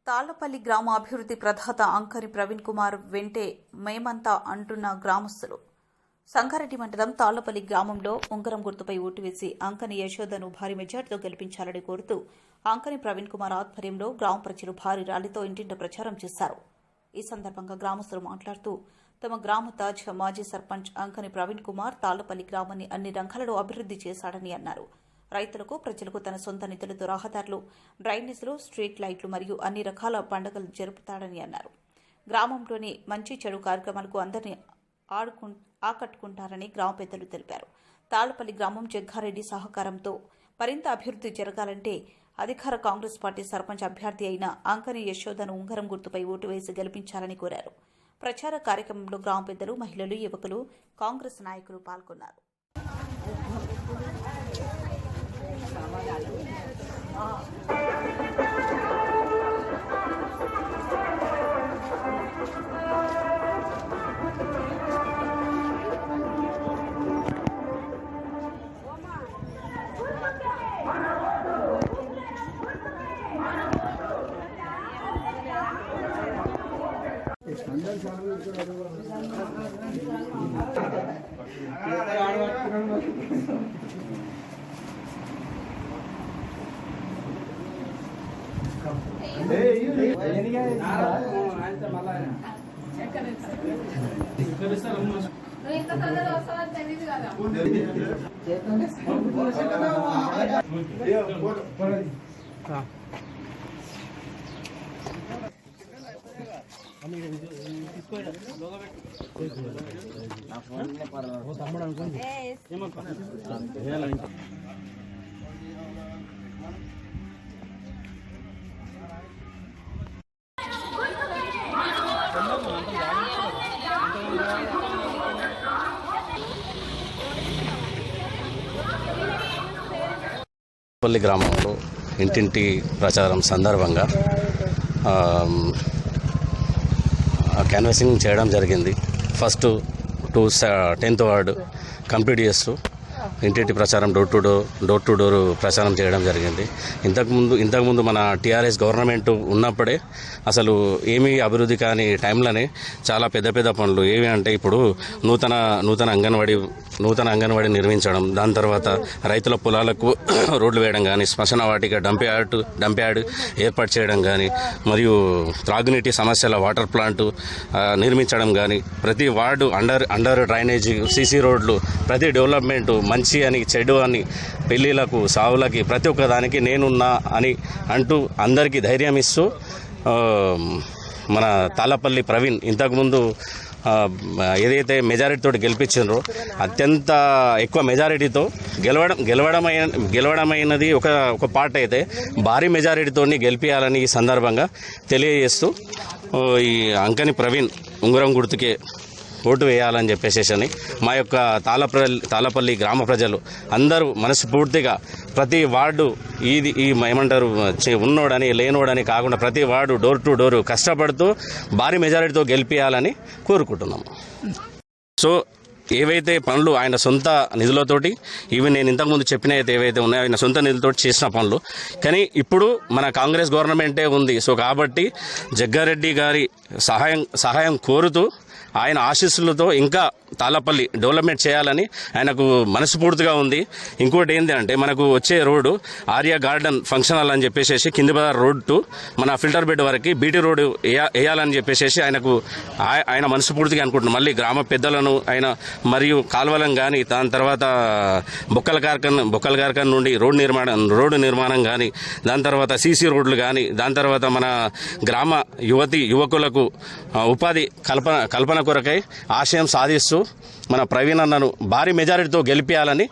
తాళ్లపల్లి గ్రామ అభివృద్ధి ప్రదాత అంకని ప్రవీణ్ కుమార్ వెంటే మేమంతా అంటున్న గ్రామస్తులు. సంగారెడ్డి మండలం తాళ్లపల్లి గ్రామంలో ఉంగరం గుర్తుపై ఓటు వేసి అంకని యశోదను భారీ మెజార్టీతో గెలిపించాలని కోరుతూ అంకని ప్రవీణ్ కుమార్ ఆధ్వర్యంలో గ్రామ ప్రజలు భారీ ర్యాలీతో ఇంటింట ప్రచారం చేశారు. ఈ సందర్భంగా గ్రామస్తులు మాట్లాడుతూ తమ గ్రామ తాజ్ మాజీ సర్పంచ్ అంకని ప్రవీణ్ కుమార్ తాళ్లపల్లి గ్రామాన్ని అన్ని రంగాలలో అభివృద్ధి చేశాడని అన్నారు. రైతులకు ప్రజలకు తన సొంత నిధులతో రహదారులు, డ్రైనేజీలు, స్ట్రీట్ లైట్లు మరియు అన్ని రకాల పండుగలు జరుపుతాడని అన్నారు. గ్రామంలోని మంచి చెడు కార్యక్రమాలకు అందరినీ ఆకట్టుకుంటారని గ్రామ పెద్దలు తెలిపారు. తాళ్లపల్లి గ్రామం జగ్గారెడ్డి సహకారంతో మరింత అభివృద్ధి జరగాలంటే అధికార కాంగ్రెస్ పార్టీ సర్పంచ్ అభ్యర్థి అయిన అంకని యశోదను ఉంగరం గుర్తుపై ఓటు వేసి గెలిపించాలని కోరారు. ప్రచార కార్యక్రమంలో గ్రామ పెద్దలు, మహిళలు, యువకులు, కాంగ్రెస్ నాయకులు పాల్గొన్నారు. పల్లి గ్రామంలో ఇంటింటి ప్రచారం సందర్భంగా క్యాన్వాసింగ్ చేయడం జరిగింది. ఫస్ట్ 10th వార్డు కంప్లీట్ చేస్తూ ఇంటింటి ప్రచారం డోర్ టు డోర్ ప్రచారం చేయడం జరిగింది. ఇంతకుముందు మన టీఆర్ఎస్ గవర్నమెంట్ ఉన్నప్పుడే అసలు ఏమీ అభివృద్ధి కాని టైంలోనే చాలా పెద్ద పనులు ఏవి అంటే ఇప్పుడు నూతన అంగన్వాడీ నిర్మించడం, దాని తర్వాత రైతుల పొలాలకు రోడ్లు వేయడం కానీ, శ్మశాన వాటిక డంప్ యార్డ్ ఏర్పాటు చేయడం కానీ, మరియు త్రాగునీటి సమస్యల వాటర్ ప్లాంట్ నిర్మించడం కానీ, ప్రతి వార్డు అండర్ డ్రైనేజీ, సీసీ రోడ్లు, ప్రతి డెవలప్మెంట్ మంచి అని చెడు అని, పెళ్లిలకు సావులకి ప్రతి ఒక్క దానికి నేనున్నా అని అంటూ అందరికీ ధైర్యం ఇస్తూ మన తాళ్లపల్లి ప్రవీణ్ ఇంతకుముందు ఏదైతే మెజారిటీతో గెలిపించారో అత్యంత ఎక్కువ మెజారిటీతో గెలవడమైనది ఒక పార్ట్ అయితే భారీ మెజారిటీతో గెలిపించాలని ఈ సందర్భంగా తెలియజేస్తూ ఈ అంకని ప్రవీణ్ ఉంగరం గుర్తుకే ఓటు వేయాలని చెప్పేసి మా యొక్క తాళ్లపల్లి గ్రామ ప్రజలు అందరూ మనస్ఫూర్తిగా ప్రతి వార్డు ఏమంటారు ఉన్నోడని లేనోడని కాకుండా ప్రతి వార్డు డోర్ టు డోర్ కష్టపడుతూ భారీ మెజారిటీతో గెలిపించాలని కోరుకుంటున్నాము. సో ఏవైతే పనులు ఆయన సొంత నిధులతోటి ఇవి నేను ఇంతకుముందు చెప్పిన ఏవైతే ఉన్నాయో ఆయన సొంత నిధులతోటి చేసిన పనులు, కానీ ఇప్పుడు మన కాంగ్రెస్ గవర్నమెంటే ఉంది. సో కాబట్టి జగ్గారెడ్డి గారి సహాయం కోరుతూ ఆయన ఆశీస్సులతో ఇంకా తాళ్లపల్లి డెవలప్మెంట్ చేయాలని ఆయనకు మనస్ఫూర్తిగా ఉంది. ఇంకోటి ఏంటి అంటే మనకు వచ్చే road Arya garden function hall అని చెప్పేసి కింది బజార్ రోడ్ టు మన ఫిల్టర్ బెడ్ వరకు బీటీ రోడ్డు వేయాలని చెప్పేసి ఆయన మనస్ఫూర్తిగా అనుకుంటున్నాం. మళ్ళీ గ్రామ పెద్దలను ఆయన మరియు కాలువలను కానీ, దాని తర్వాత బొక్కల కార్ఖాన నుండి రోడ్డు నిర్మాణం కానీ, దాని తర్వాత సీసీ రోడ్లు కానీ, దాని తర్వాత మన గ్రామ యువకులకు ఉపాధి కల్పన కొరకై ఆశయం సాధిస్తూ మన ప్రవీణ్ అన్నను భారీ మెజారిటీతో గెలిపించాలని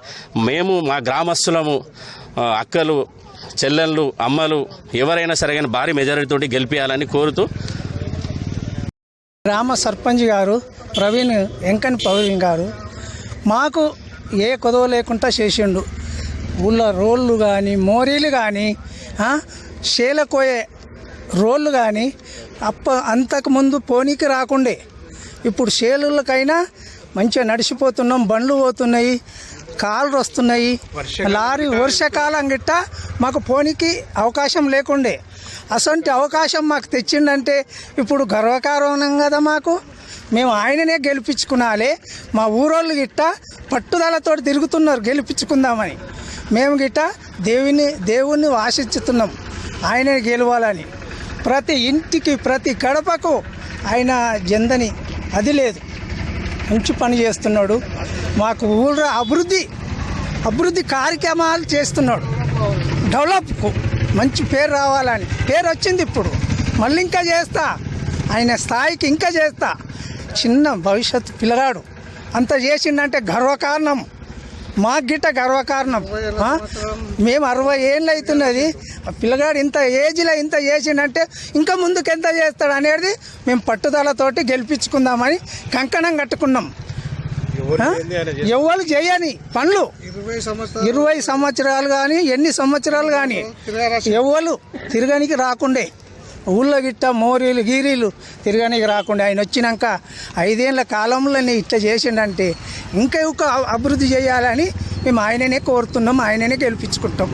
మేము మా గ్రామస్తులము, అక్కలు, చెల్లెళ్ళు, అమ్మలు ఎవరైనా సరే కానీ భారీ మెజారిటీతో గెలిపించాలని కోరుతూ గ్రామ సర్పంచ్ గారు అంకని ప్రవీణ్ గారు మాకు ఏ కొదవ లేకుండా చేసిండు. ఊళ్ళో రోళ్ళు కానీ, మోరీలు కానీ, షేలకోయే రోళ్ళు కానీ అంతకుముందు పోనీకి రాకుండే ఇప్పుడు షేలులకైనా మంచిగా నడిచిపోతున్నాం. బండ్లు పోతున్నాయి, కార్లు వస్తున్నాయి. లారీ వర్షాకాలం గిట్ట మాకు పోనీకి అవకాశం లేకుండే అసొంటి అవకాశం మాకు తెచ్చిండంటే ఇప్పుడు గర్వకారణం కదా మాకు. మేము ఆయననే గెలిపించుకునాలి. మా ఊరోళ్ళు గిట్ట పట్టుదలతో తిరుగుతున్నారు గెలిపించుకుందామని. మేము గిట్ట దేవుణ్ణి ఆశిస్తున్నాం ఆయనే గెలవాలని. ప్రతి ఇంటికి ప్రతి గడపకు ఆయన జందని అది లేదు, మంచి పని చేస్తున్నాడు. మాకు ఊళ్ళో అభివృద్ధి కార్యక్రమాలు చేస్తున్నాడు. డెవలప్కు మంచి పేరు రావాలని. పేరు వచ్చింది, ఇప్పుడు మళ్ళీ ఇంకా చేస్తా, ఆయన స్థాయికి ఇంకా చేస్తా. చిన్న భవిష్యత్తు పిల్లగాడు అంత చేసిండంటే గర్వకారణం, మాకు గిట్ట గర్వకారణం. మేము 60 ఏళ్ళు అవుతున్నది, పిల్లగాడు ఇంత ఏజ్లో ఇంత చేసిండంటే ఇంకా ముందుకు ఎంత చేస్తాడు అనేది మేము పట్టుదలతోటి గెలిపించుకుందామని కంకణం కట్టుకున్నాం. ఎవరు చేయని పనులు 20 సంవత్సరాలు కానీ ఎన్ని సంవత్సరాలు కానీ ఎవరు తిరగనికి రాకుండే, ఊళ్ళో గిట్ట మోరీలు గీరీలు తిరగనికి రాకుండా ఆయన వచ్చినాక 5 ఏళ్ళ కాలంలోనే ఇట్లా చేసిండంటే ఇంకా అభివృద్ధి చేయాలని మేము ఆయననే కోరుతున్నాం, ఆయననే గెలిపించుకుంటాం.